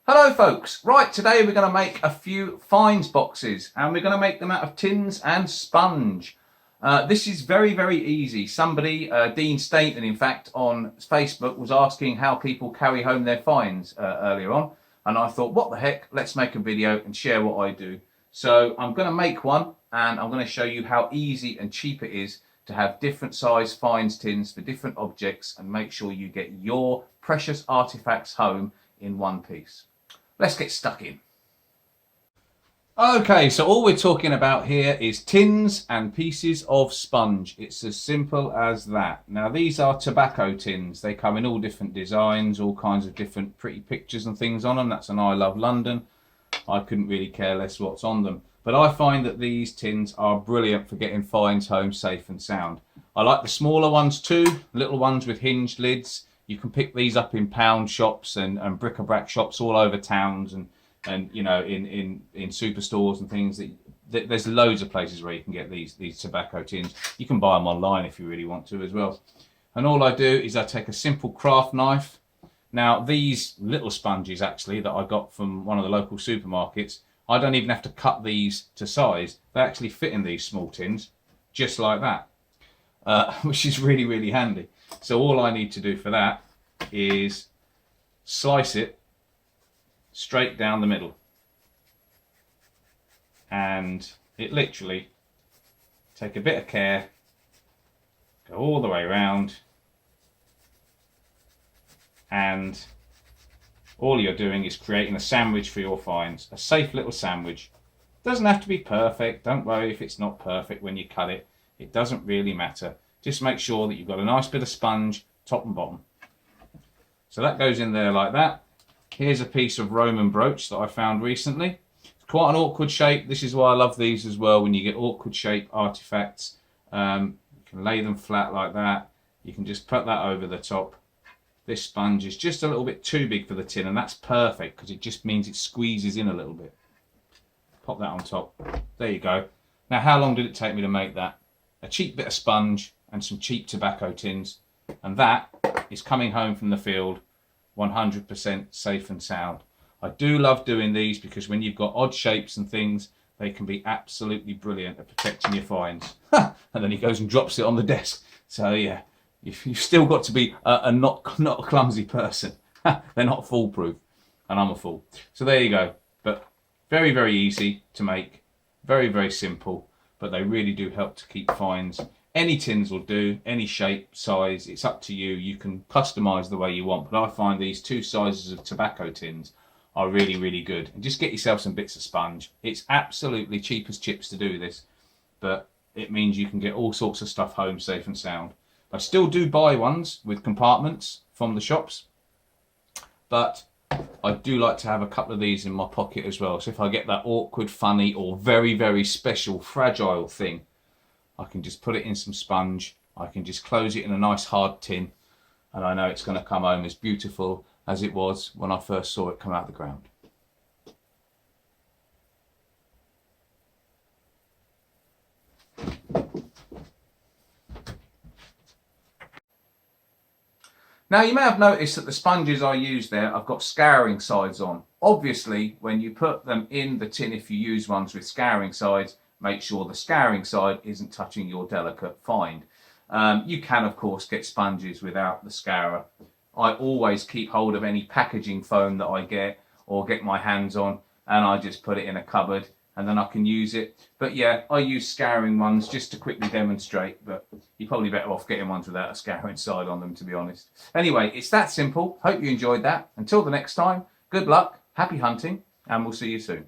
Hello folks, right, today we're going to make a few fines boxes and we're going to make them out of tins and sponge. This is very easy. Somebody, Dean Stainton in fact, on Facebook was asking how people carry home their fines earlier on, and I thought, what the heck, let's make a video and share what I do. So I'm going to make one and I'm going to show you how easy and cheap it is to have different size fines tins for different objects and make sure you get your precious artifacts home in one piece. Let's get stuck in. Okay, so all we're talking about here is tins and pieces of sponge. It's as simple as that. Now these are tobacco tins. They come in all different designs, all kinds of different pretty pictures and things on them. That's an I Love London. I couldn't really care less what's on them. But I find that these tins are brilliant for getting fines home safe and sound. I like the smaller ones too, little ones with hinged lids. You can pick these up in pound shops and bric-a-brac shops all over towns and you know in superstores and things. There's loads of places where you can get these tobacco tins. You can buy them online if you really want to as well. And all I do is I take a simple craft knife. Now these little sponges actually that I got from one of the local supermarkets, I don't even have to cut these to size. They actually fit in these small tins just like that, which is really handy. So all I need to do for that is slice it straight down the middle, and it literally take a bit of care, go all the way around, and all you're doing is creating a sandwich for your fines, a safe little sandwich. Doesn't have to be perfect, don't worry if it's not perfect when you cut it, it doesn't really matter. Just make sure that you've got a nice bit of sponge top and bottom. So that goes in there like that. Here's a piece of Roman brooch that I found recently. It's quite an awkward shape. This is why I love these as well. When you get awkward shape artifacts, you can lay them flat like that. You can just put that over the top. This sponge is just a little bit too big for the tin, and that's perfect because it just means it squeezes in a little bit. Pop that on top. There you go. Now how long did it take me to make that? A cheap bit of sponge and some cheap tobacco tins, and that is coming home from the field 100% safe and sound. I do love doing these because when you've got odd shapes and things, they can be absolutely brilliant at protecting your fines. And then he goes and drops it on the desk. So yeah, you've still got to be a not a clumsy person. They're not foolproof, and I'm a fool. So there you go. But very easy to make, very simple, but they really do help to keep fines. Any tins will do, any shape, size, it's up to you. You can customise the way you want, but I find these two sizes of tobacco tins are really good. And just get yourself some bits of sponge. It's absolutely cheap as chips to do this, but it means you can get all sorts of stuff home safe and sound. I still do buy ones with compartments from the shops, but I do like to have a couple of these in my pocket as well. So if I get that awkward, funny, or very special, fragile thing, I can just put it in some sponge. I can just close it in a nice hard tin, and I know it's going to come home as beautiful as it was when I first saw it come out of the ground. Now you may have noticed that the sponges I use there, I've got scouring sides on. Obviously when you put them in the tin, if you use ones with scouring sides, make sure the scouring side isn't touching your delicate find. You can of course get sponges without the scourer. I always keep hold of any packaging foam that I get or get my hands on, and I just put it in a cupboard and then I can use it. But yeah, I use scouring ones just to quickly demonstrate, but you're probably better off getting ones without a scouring side on them, to be honest. Anyway, it's that simple. Hope you enjoyed that. Until the next time, good luck, happy hunting, and we'll see you soon.